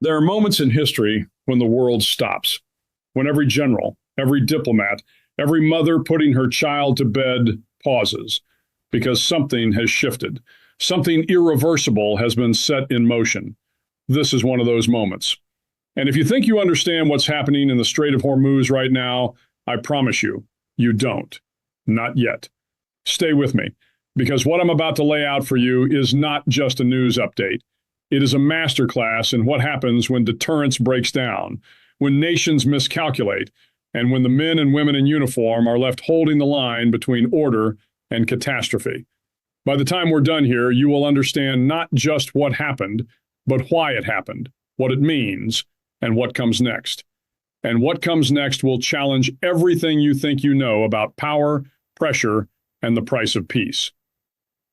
There are moments in history when the world stops, when every general, every diplomat, every mother putting her child to bed pauses because something has shifted. Something irreversible has been set in motion. This is one of those moments. And if you think you understand what's happening in the Strait of Hormuz right now, I promise you, you don't. Not yet. Stay with me, because what I'm about to lay out for you is not just a news update. It is a masterclass in what happens when deterrence breaks down, when nations miscalculate, and when the men and women in uniform are left holding the line between order and catastrophe. By the time we're done here, you will understand not just what happened, but why it happened, what it means, and what comes next. And what comes next will challenge everything you think you know about power, pressure, and the price of peace.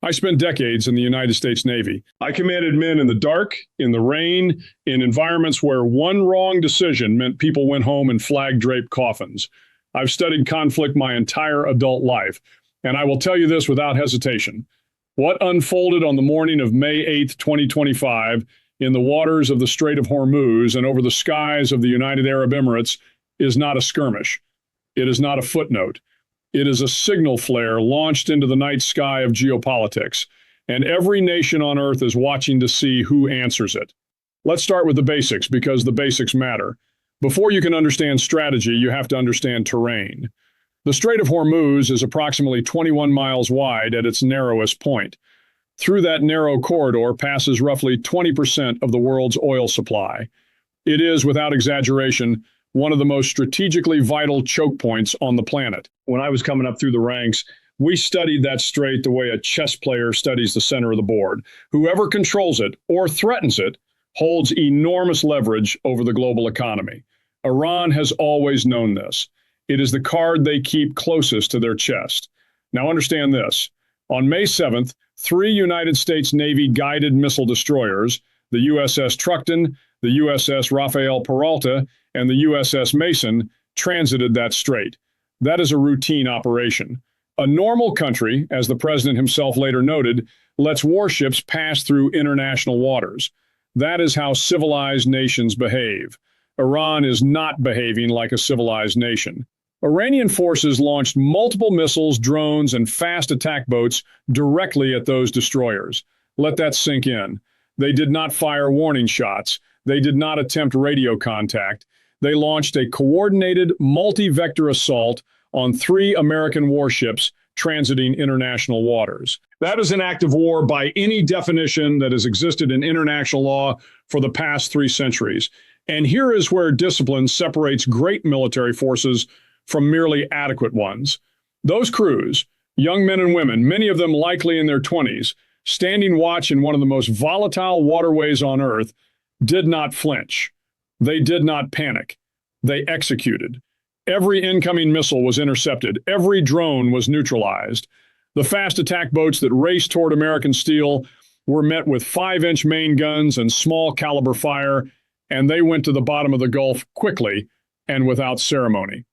I spent decades in the United States Navy. I commanded men in the dark, in the rain, in environments where one wrong decision meant people went home in flag-draped coffins. I've studied conflict my entire adult life, and I will tell you this without hesitation. What unfolded on the morning of May 8th, 2025, in the waters of the Strait of Hormuz and over the skies of the United Arab Emirates is not a skirmish. It is not a footnote. It is a signal flare launched into the night sky of geopolitics, and every nation on Earth is watching to see who answers it. Let's start with the basics, because the basics matter. Before you can understand strategy, you have to understand terrain. The Strait of Hormuz is approximately 21 miles wide at its narrowest point. Through that narrow corridor passes roughly 20% of the world's oil supply. It is, without exaggeration, one of the most strategically vital choke points on the planet. When I was coming up through the ranks, we studied that strait the way a chess player studies the center of the board. Whoever controls it or threatens it holds enormous leverage over the global economy. Iran has always known this. It is the card they keep closest to their chest. Now understand this. On May 7th, 3 United States Navy guided missile destroyers, the USS Truckton, the USS Rafael Peralta, and the USS Mason, transited that strait. That is a routine operation. A normal country, as the president himself later noted, lets warships pass through international waters. That is how civilized nations behave. Iran is not behaving like a civilized nation. Iranian forces launched multiple missiles, drones, and fast attack boats directly at those destroyers. Let that sink in. They did not fire warning shots. They did not attempt radio contact. They launched a coordinated, multi-vector assault on 3 American warships transiting international waters. That is an act of war by any definition that has existed in international law for the past 3 centuries. And here is where discipline separates great military forces from merely adequate ones. Those crews, young men and women, many of them likely in their 20s, standing watch in one of the most volatile waterways on Earth, did not flinch. They did not panic. They executed. Every incoming missile was intercepted. Every drone was neutralized. The fast attack boats that raced toward American steel were met with 5-inch main guns and small caliber fire, and they went to the bottom of the Gulf quickly and without ceremony.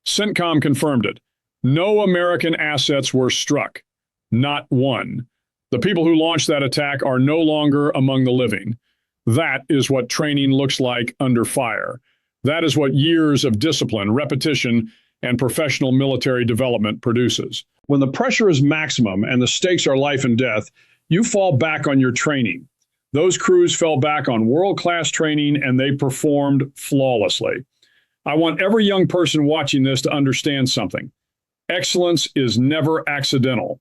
CENTCOM confirmed it. No American assets were struck. Not one. The people who launched that attack are no longer among the living. That is what training looks like under fire. That is what years of discipline, repetition, and professional military development produces. When the pressure is maximum and the stakes are life and death, you fall back on your training. Those crews fell back on world-class training, and they performed flawlessly. I want every young person watching this to understand something. Excellence is never accidental.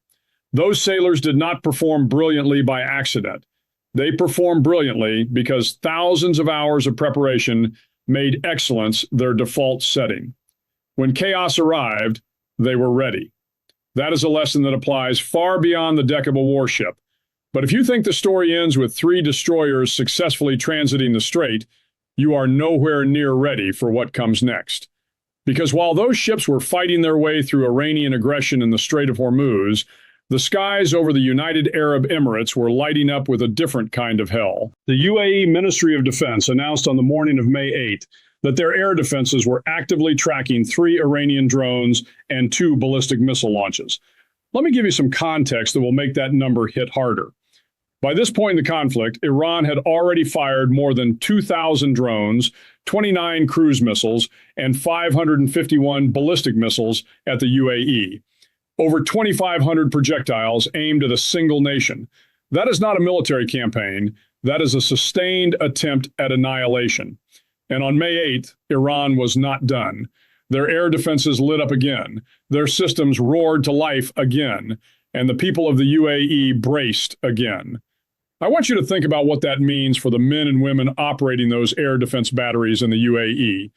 Those sailors did not perform brilliantly by accident. They performed brilliantly because thousands of hours of preparation made excellence their default setting. When chaos arrived, they were ready. That is a lesson that applies far beyond the deck of a warship. But if you think the story ends with 3 destroyers successfully transiting the strait, you are nowhere near ready for what comes next. Because while those ships were fighting their way through Iranian aggression in the Strait of Hormuz, the skies over the United Arab Emirates were lighting up with a different kind of hell. The UAE Ministry of Defense announced on the morning of May 8th that their air defenses were actively tracking 3 Iranian drones and 2 ballistic missile launches. Let me give you some context that will make that number hit harder. By this point in the conflict, Iran had already fired more than 2,000 drones, 29 cruise missiles, and 551 ballistic missiles at the UAE. Over 2,500 projectiles aimed at a single nation. That is not a military campaign. That is a sustained attempt at annihilation. And on May 8th, Iran was not done. Their air defenses lit up again. Their systems roared to life again. And the people of the UAE braced again. I want you to think about what that means for the men and women operating those air defense batteries in the UAE.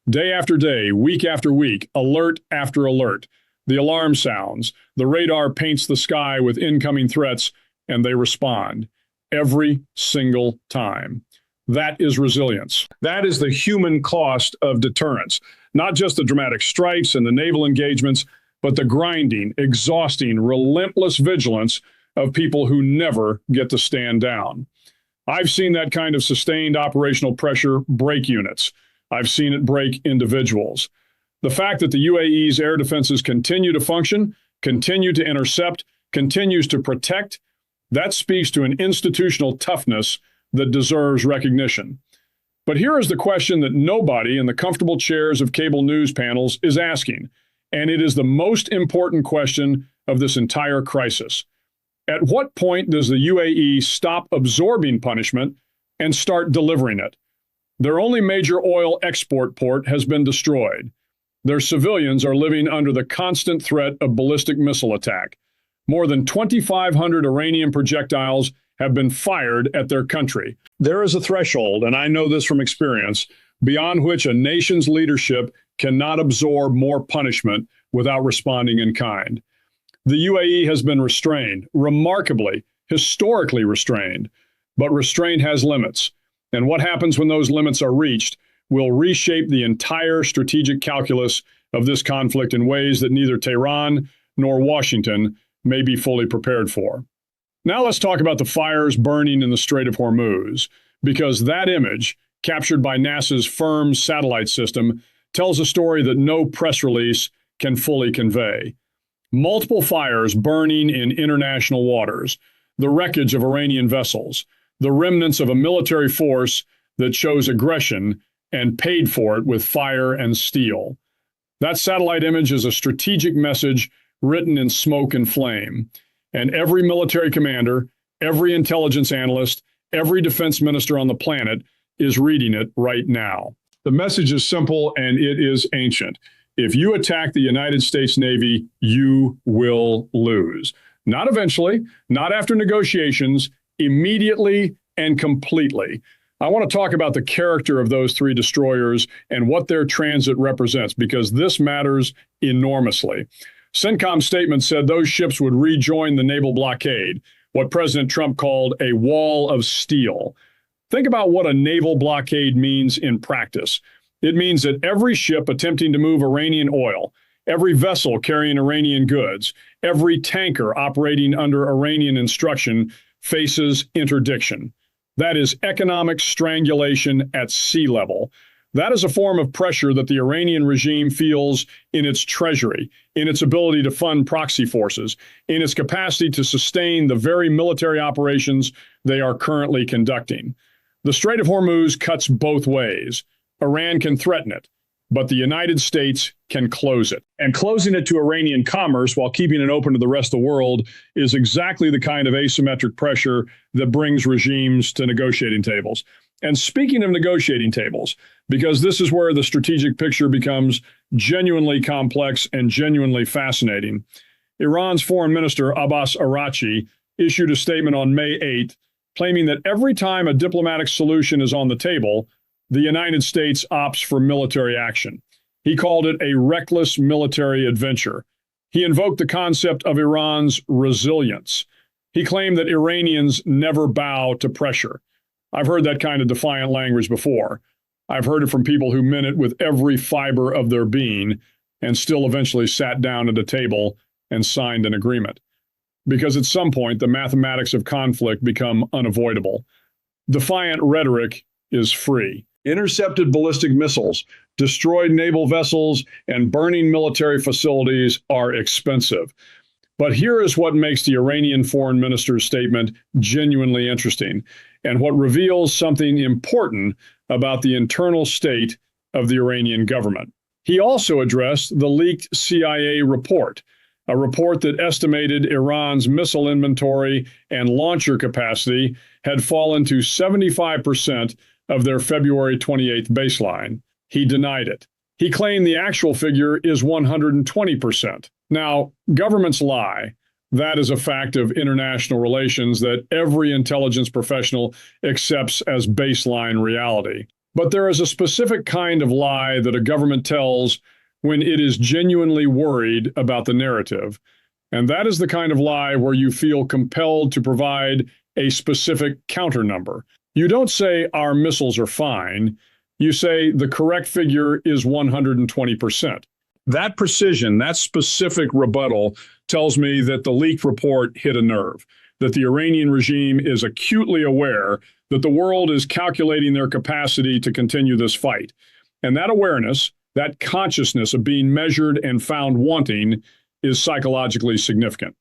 Day after day, week after week, alert after alert. The alarm sounds, the radar paints the sky with incoming threats, and they respond. Every single time. That is resilience. That is the human cost of deterrence. Not just the dramatic strikes and the naval engagements, but the grinding, exhausting, relentless vigilance of people who never get to stand down. I've seen that kind of sustained operational pressure break units. I've seen it break individuals. The fact that the UAE's air defenses continue to function, continue to intercept, continues to protect, that speaks to an institutional toughness that deserves recognition. But here is the question that nobody in the comfortable chairs of cable news panels is asking, and it is the most important question of this entire crisis. At what point does the UAE stop absorbing punishment and start delivering it? Their only major oil export port has been destroyed. Their civilians are living under the constant threat of ballistic missile attack. More than 2,500 Iranian projectiles have been fired at their country. There is a threshold, and I know this from experience, beyond which a nation's leadership cannot absorb more punishment without responding in kind. The UAE has been restrained, remarkably, historically restrained, but restraint has limits. And what happens when those limits are reached will reshape the entire strategic calculus of this conflict in ways that neither Tehran nor Washington may be fully prepared for. Now let's talk about the fires burning in the Strait of Hormuz, because that image, captured by NASA's firm satellite system, tells a story that no press release can fully convey. Multiple fires burning in international waters, the wreckage of Iranian vessels, the remnants of a military force that chose aggression and paid for it with fire and steel. That satellite image is a strategic message written in smoke and flame. And every military commander, every intelligence analyst, every defense minister on the planet is reading it right now. The message is simple and it is ancient. If you attack the United States Navy, you will lose. Not eventually, not after negotiations, immediately and completely. I want to talk about the character of those three destroyers and what their transit represents, because this matters enormously. CENTCOM's statement said those ships would rejoin the naval blockade, what President Trump called a wall of steel. Think about what a naval blockade means in practice. It means that every ship attempting to move Iranian oil, every vessel carrying Iranian goods, every tanker operating under Iranian instruction faces interdiction. That is economic strangulation at sea level. That is a form of pressure that the Iranian regime feels in its treasury, in its ability to fund proxy forces, in its capacity to sustain the very military operations they are currently conducting. The Strait of Hormuz cuts both ways. Iran can threaten it, but the United States can close it. And closing it to Iranian commerce while keeping it open to the rest of the world is exactly the kind of asymmetric pressure that brings regimes to negotiating tables. And speaking of negotiating tables, because this is where the strategic picture becomes genuinely complex and genuinely fascinating, Iran's Foreign Minister Abbas Araghchi issued a statement on May 8th claiming that every time a diplomatic solution is on the table, the United States opts for military action. He called it a reckless military adventure. He invoked the concept of Iran's resilience. He claimed that Iranians never bow to pressure. I've heard that kind of defiant language before. I've heard it from people who meant it with every fiber of their being and still eventually sat down at a table and signed an agreement. Because at some point, the mathematics of conflict become unavoidable. Defiant rhetoric is free. Intercepted ballistic missiles, destroyed naval vessels, and burning military facilities are expensive. But here is what makes the Iranian foreign minister's statement genuinely interesting, and what reveals something important about the internal state of the Iranian government. He also addressed the leaked CIA report, a report that estimated Iran's missile inventory and launcher capacity had fallen to 75% of their February 28th baseline. He denied it. He claimed the actual figure is 120%. Now, governments lie. That is a fact of international relations that every intelligence professional accepts as baseline reality. But there is a specific kind of lie that a government tells when it is genuinely worried about the narrative. And that is the kind of lie where you feel compelled to provide a specific counter number. You don't say our missiles are fine. You say the correct figure is 120%. That precision, that specific rebuttal tells me that the leaked report hit a nerve, that the Iranian regime is acutely aware that the world is calculating their capacity to continue this fight. And that awareness, that consciousness of being measured and found wanting, is psychologically significant.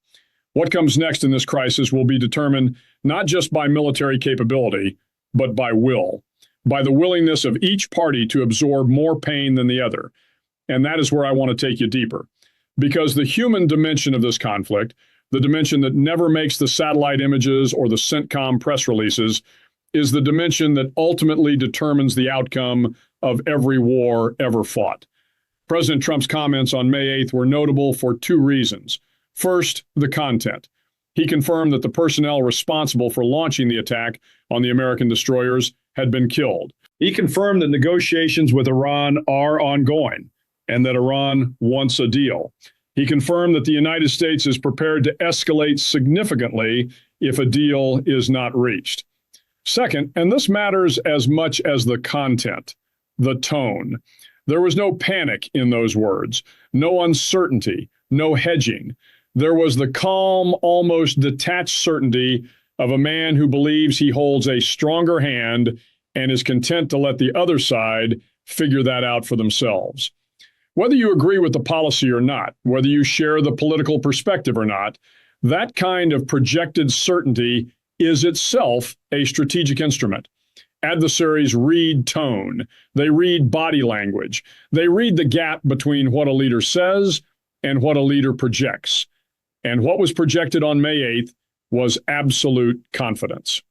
What comes next in this crisis will be determined not just by military capability, but by will, by the willingness of each party to absorb more pain than the other. And that is where I want to take you deeper. Because the human dimension of this conflict, the dimension that never makes the satellite images or the CENTCOM press releases, is the dimension that ultimately determines the outcome of every war ever fought. President Trump's comments on May 8th were notable for two reasons. First, the content. He confirmed that the personnel responsible for launching the attack on the American destroyers had been killed. He confirmed that negotiations with Iran are ongoing and that Iran wants a deal. He confirmed that the United States is prepared to escalate significantly if a deal is not reached. Second, and this matters as much as the content, the tone. There was no panic in those words, no uncertainty, no hedging. There was the calm, almost detached certainty of a man who believes he holds a stronger hand and is content to let the other side figure that out for themselves. Whether you agree with the policy or not, whether you share the political perspective or not, that kind of projected certainty is itself a strategic instrument. Adversaries read tone, they read body language, they read the gap between what a leader says and what a leader projects. And what was projected on May 8th was absolute confidence.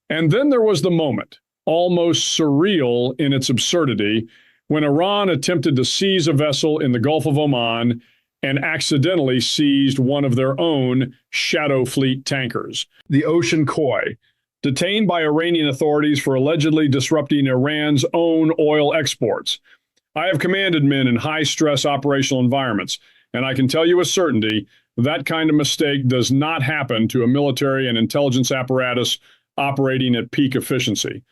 And then there was the moment, almost surreal in its absurdity, when Iran attempted to seize a vessel in the Gulf of Oman and accidentally seized one of their own Shadow Fleet tankers, the Ocean Koi, detained by Iranian authorities for allegedly disrupting Iran's own oil exports. I have commanded men in high-stress operational environments, and I can tell you with certainty that kind of mistake does not happen to a military and intelligence apparatus operating at peak efficiency.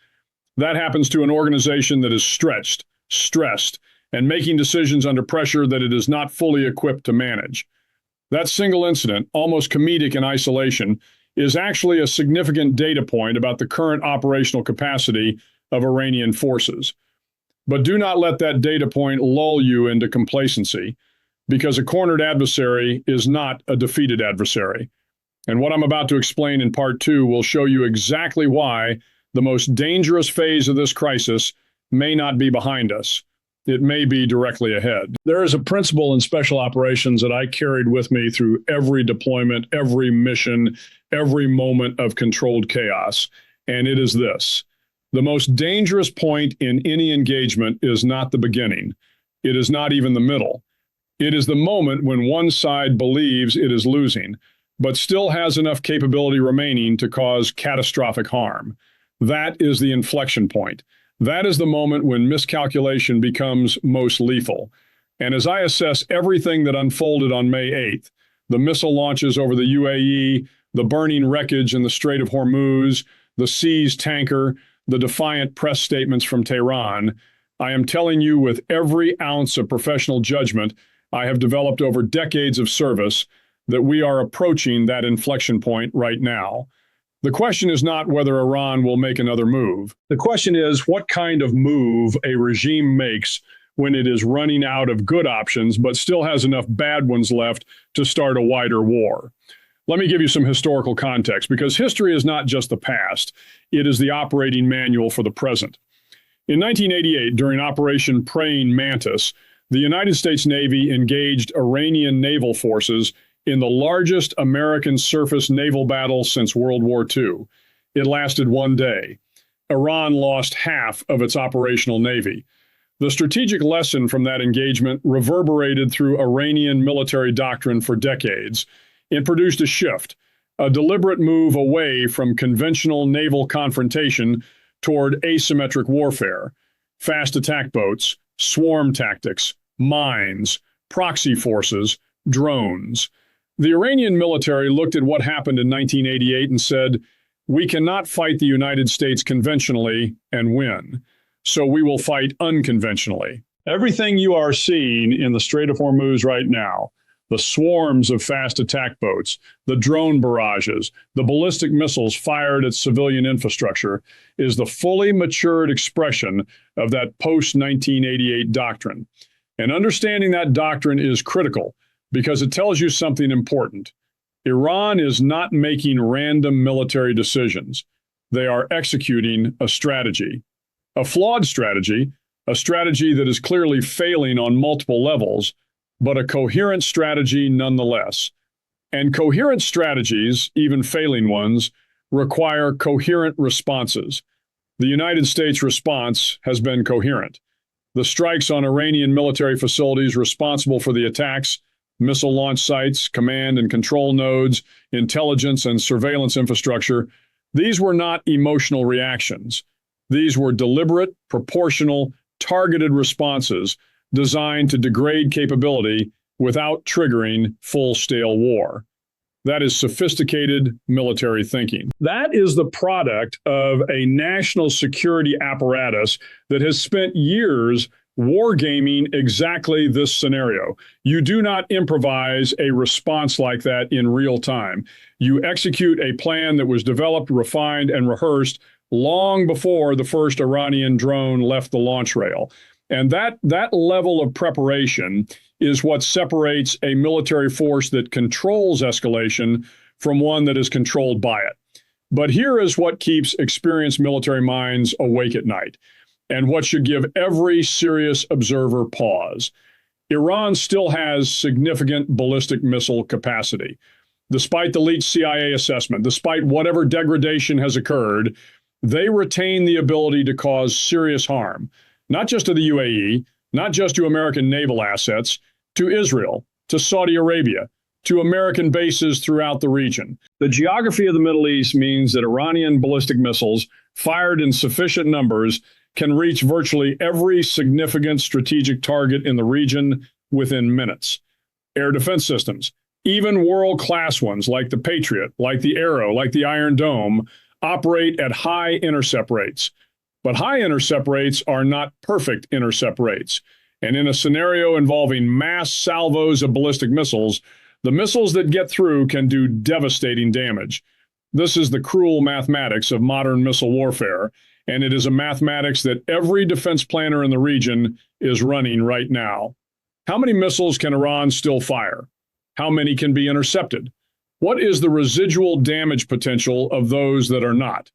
That happens to an organization that is stretched, stressed, and making decisions under pressure that it is not fully equipped to manage. That single incident, almost comedic in isolation, is actually a significant data point about the current operational capacity of Iranian forces. But do not let that data point lull you into complacency, because a cornered adversary is not a defeated adversary. And what I'm about to explain in part 2 will show you exactly why the most dangerous phase of this crisis may not be behind us. It may be directly ahead. There is a principle in special operations that I carried with me through every deployment, every mission, every moment of controlled chaos, and it is this. The most dangerous point in any engagement is not the beginning. It is not even the middle. It is the moment when one side believes it is losing, but still has enough capability remaining to cause catastrophic harm. That is the inflection point. That is the moment when miscalculation becomes most lethal. And as I assess everything that unfolded on May 8th, the missile launches over the UAE, the burning wreckage in the Strait of Hormuz, the seized tanker, the defiant press statements from Tehran, I am telling you with every ounce of professional judgment I have developed over decades of service that we are approaching that inflection point right now. The question is not whether Iran will make another move. The question is what kind of move a regime makes when it is running out of good options, but still has enough bad ones left to start a wider war. Let me give you some historical context, because history is not just the past, it is the operating manual for the present. In 1988, during Operation Praying Mantis, the United States Navy engaged Iranian naval forces in the largest American surface naval battle since World War II. It lasted one day. Iran lost half of its operational navy. The strategic lesson from that engagement reverberated through Iranian military doctrine for decades. It produced a shift, a deliberate move away from conventional naval confrontation toward asymmetric warfare, fast attack boats, swarm tactics, mines, proxy forces, drones. The Iranian military looked at what happened in 1988 and said, "We cannot fight the United States conventionally and win, so we will fight unconventionally." Everything you are seeing in the Strait of Hormuz right now, the swarms of fast attack boats, the drone barrages, the ballistic missiles fired at civilian infrastructure, is the fully matured expression of that post-1988 doctrine. And understanding that doctrine is critical because it tells you something important. Iran is not making random military decisions. They are executing a strategy. A flawed strategy, a strategy that is clearly failing on multiple levels, but a coherent strategy nonetheless. And coherent strategies, even failing ones, require coherent responses. The United States response has been coherent. The strikes on Iranian military facilities responsible for the attacks, missile launch sites, command and control nodes, intelligence and surveillance infrastructure, these were not emotional reactions. These were deliberate, proportional, targeted responses designed to degrade capability without triggering full-scale war. That is sophisticated military thinking. That is the product of a national security apparatus that has spent years wargaming exactly this scenario. You do not improvise a response like that in real time. You execute a plan that was developed, refined, and rehearsed long before the first Iranian drone left the launch rail. And that level of preparation is what separates a military force that controls escalation from one that is controlled by it. But here is what keeps experienced military minds awake at night, and what should give every serious observer pause. Iran still has significant ballistic missile capacity. Despite the leaked CIA assessment, despite whatever degradation has occurred, they retain the ability to cause serious harm, not just to the UAE, not just to American naval assets, to Israel, to Saudi Arabia, to American bases throughout the region. The geography of the Middle East means that Iranian ballistic missiles, fired in sufficient numbers, can reach virtually every significant strategic target in the region within minutes. Air defense systems, even world-class ones like the Patriot, like the Arrow, like the Iron Dome, operate at high intercept rates. But high intercept rates are not perfect intercept rates. And in a scenario involving mass salvos of ballistic missiles, the missiles that get through can do devastating damage. This is the cruel mathematics of modern missile warfare, and it is a mathematics that every defense planner in the region is running right now. How many missiles can Iran still fire? How many can be intercepted? What is the residual damage potential of those that are not?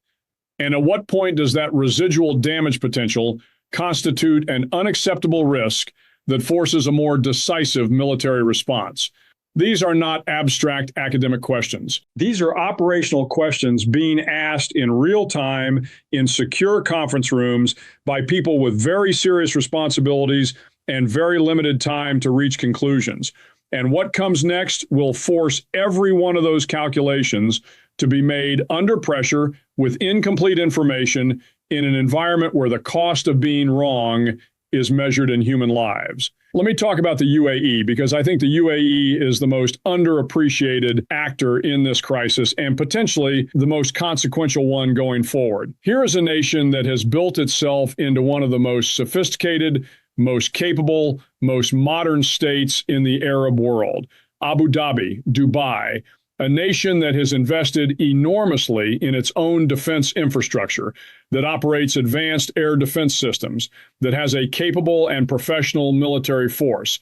And at what point does that residual damage potential constitute an unacceptable risk that forces a more decisive military response? These are not abstract academic questions. These are operational questions being asked in real time in secure conference rooms by people with very serious responsibilities and very limited time to reach conclusions. And what comes next will force every one of those calculations to be made under pressure with incomplete information in an environment where the cost of being wrong is measured in human lives. Let me talk about the UAE, because I think the UAE is the most underappreciated actor in this crisis and potentially the most consequential one going forward. Here is a nation that has built itself into one of the most sophisticated, most capable, most modern states in the Arab world. Abu Dhabi, Dubai, a nation that has invested enormously in its own defense infrastructure, that operates advanced air defense systems, that has a capable and professional military force.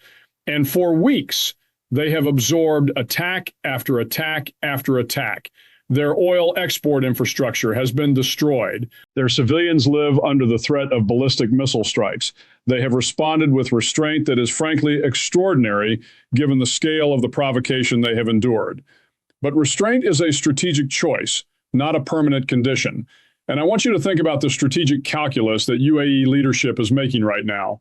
And for weeks, they have absorbed attack after attack after attack. Their oil export infrastructure has been destroyed. Their civilians live under the threat of ballistic missile strikes. They have responded with restraint that is frankly extraordinary given the scale of the provocation they have endured. But restraint is a strategic choice, not a permanent condition. And I want you to think about the strategic calculus that UAE leadership is making right now.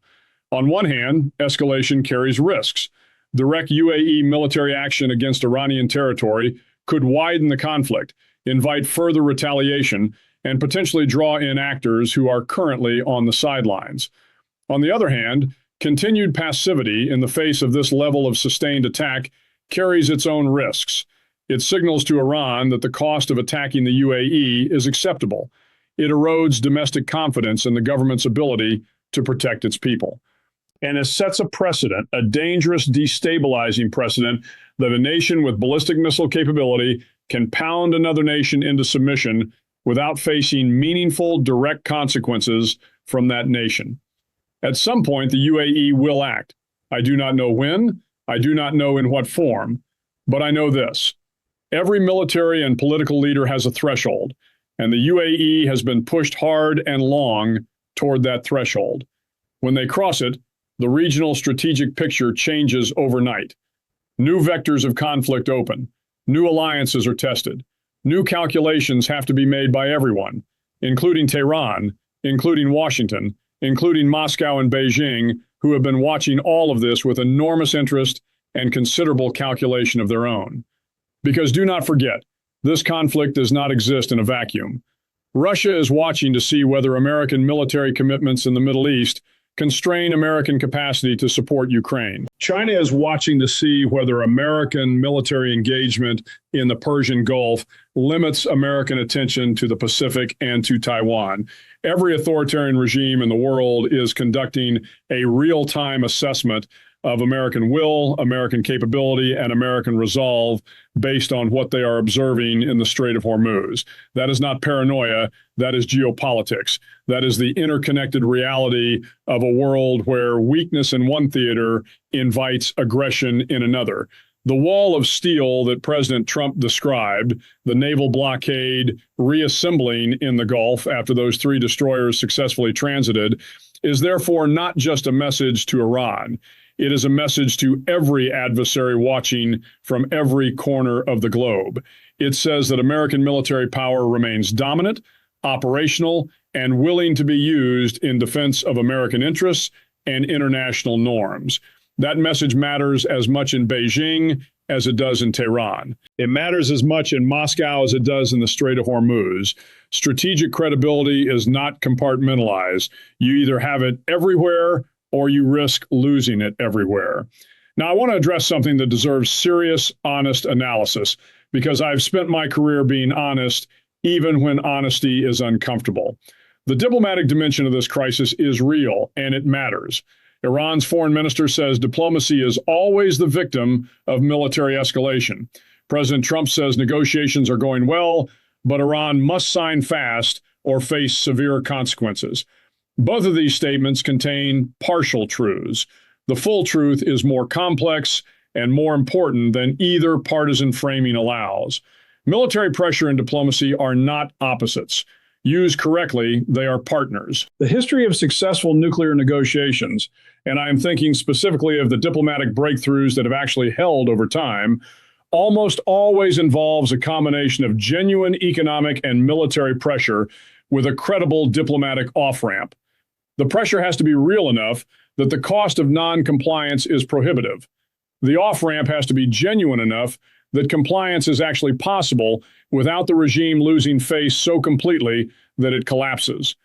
On one hand, escalation carries risks. Direct UAE military action against Iranian territory could widen the conflict, invite further retaliation, and potentially draw in actors who are currently on the sidelines. On the other hand, continued passivity in the face of this level of sustained attack carries its own risks. It signals to Iran that the cost of attacking the UAE is acceptable. It erodes domestic confidence in the government's ability to protect its people. And it sets a precedent, a dangerous, destabilizing precedent, that a nation with ballistic missile capability can pound another nation into submission without facing meaningful, direct consequences from that nation. At some point, the UAE will act. I do not know when, I do not know in what form, but I know this. Every military and political leader has a threshold, and the UAE has been pushed hard and long toward that threshold. When they cross it, the regional strategic picture changes overnight. New vectors of conflict open. New alliances are tested. New calculations have to be made by everyone, including Tehran, including Washington, including Moscow and Beijing, who have been watching all of this with enormous interest and considerable calculation of their own. Because do not forget, this conflict does not exist in a vacuum. Russia is watching to see whether American military commitments in the Middle East constrain American capacity to support Ukraine. China is watching to see whether American military engagement in the Persian Gulf limits American attention to the Pacific and to Taiwan. Every authoritarian regime in the world is conducting a real-time assessment of American will, American capability, and American resolve based on what they are observing in the Strait of Hormuz. That is not paranoia, that is geopolitics. That is the interconnected reality of a world where weakness in one theater invites aggression in another. The wall of steel that President Trump described, the naval blockade reassembling in the Gulf after those 3 destroyers successfully transited, is therefore not just a message to Iran. It is a message to every adversary watching from every corner of the globe. It says that American military power remains dominant, operational, and willing to be used in defense of American interests and international norms. That message matters as much in Beijing as it does in Tehran. It matters as much in Moscow as it does in the Strait of Hormuz. Strategic credibility is not compartmentalized. You either have it everywhere or you risk losing it everywhere. Now, I want to address something that deserves serious, honest analysis, because I've spent my career being honest, even when honesty is uncomfortable. The diplomatic dimension of this crisis is real, and it matters. Iran's foreign minister says diplomacy is always the victim of military escalation. President Trump says negotiations are going well, but Iran must sign fast or face severe consequences. Both of these statements contain partial truths. The full truth is more complex and more important than either partisan framing allows. Military pressure and diplomacy are not opposites. Used correctly, they are partners. The history of successful nuclear negotiations, and I am thinking specifically of the diplomatic breakthroughs that have actually held over time, almost always involves a combination of genuine economic and military pressure with a credible diplomatic off-ramp. The pressure has to be real enough that the cost of non-compliance is prohibitive. The off-ramp has to be genuine enough that compliance is actually possible without the regime losing face so completely that it collapses.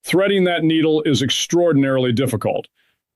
Threading that needle is extraordinarily difficult.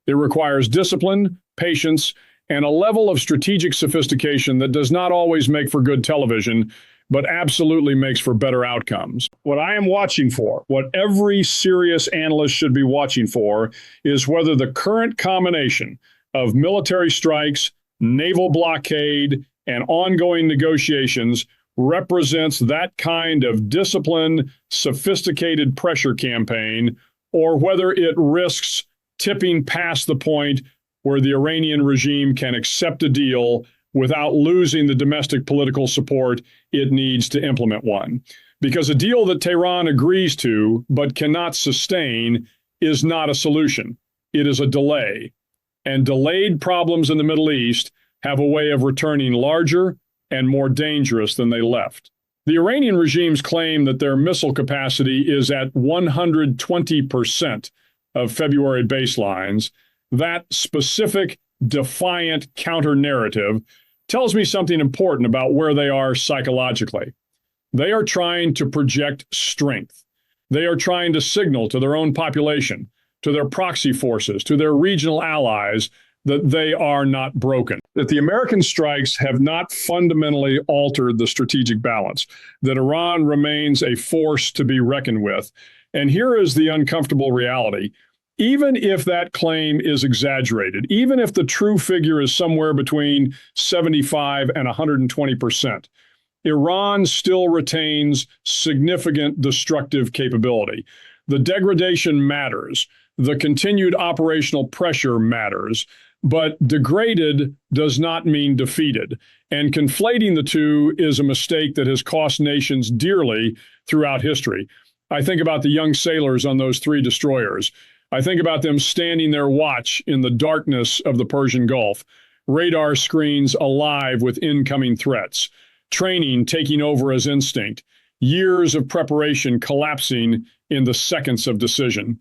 It requires discipline, patience, and a level of strategic sophistication that does not always make for good television, but absolutely makes for better outcomes. What I am watching for, what every serious analyst should be watching for, is whether the current combination of military strikes, naval blockade, and ongoing negotiations represents that kind of disciplined, sophisticated pressure campaign, or whether it risks tipping past the point where the Iranian regime can accept a deal without losing the domestic political support it needs to implement one. Because a deal that Tehran agrees to but cannot sustain is not a solution. It is a delay. And delayed problems in the Middle East have a way of returning larger and more dangerous than they left. The Iranian regime's claim that their missile capacity is at 120% of February baselines, that specific, defiant counter-narrative, tells me something important about where they are psychologically. They are trying to project strength. They are trying to signal to their own population, to their proxy forces, to their regional allies, that they are not broken, that the American strikes have not fundamentally altered the strategic balance, that Iran remains a force to be reckoned with. And here is the uncomfortable reality. Even if that claim is exaggerated, even if the true figure is somewhere between 75 and 120%, Iran still retains significant destructive capability. The degradation matters. The continued operational pressure matters. But degraded does not mean defeated. And conflating the two is a mistake that has cost nations dearly throughout history. I think about the young sailors on those 3 destroyers. I think about them standing their watch in the darkness of the Persian Gulf, radar screens alive with incoming threats, training taking over as instinct, years of preparation collapsing in the seconds of decision.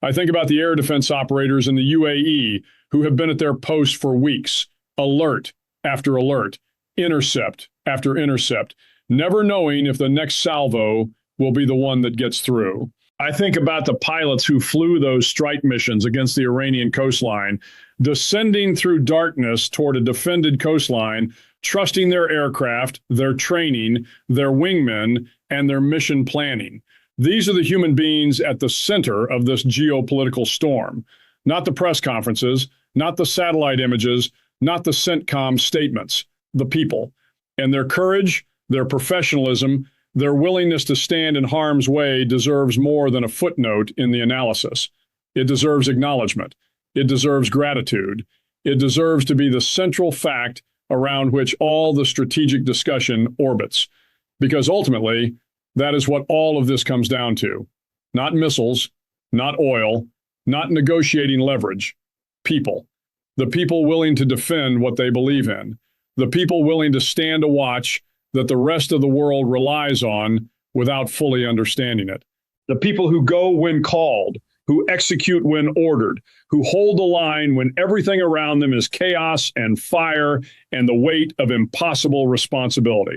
I think about the air defense operators in the UAE who have been at their post for weeks, alert after alert, intercept after intercept, never knowing if the next salvo will be the one that gets through. I think about the pilots who flew those strike missions against the Iranian coastline, descending through darkness toward a defended coastline, trusting their aircraft, their training, their wingmen, and their mission planning. These are the human beings at the center of this geopolitical storm, not the press conferences, not the satellite images, not the CENTCOM statements, the people. And their courage, their professionalism, their willingness to stand in harm's way deserves more than a footnote in the analysis. It deserves acknowledgement. It deserves gratitude. It deserves to be the central fact around which all the strategic discussion orbits. Because ultimately, that is what all of this comes down to. Not missiles, not oil, not negotiating leverage. People. The people willing to defend what they believe in. The people willing to stand a watch that the rest of the world relies on without fully understanding it. The people who go when called, who execute when ordered, who hold the line when everything around them is chaos and fire and the weight of impossible responsibility.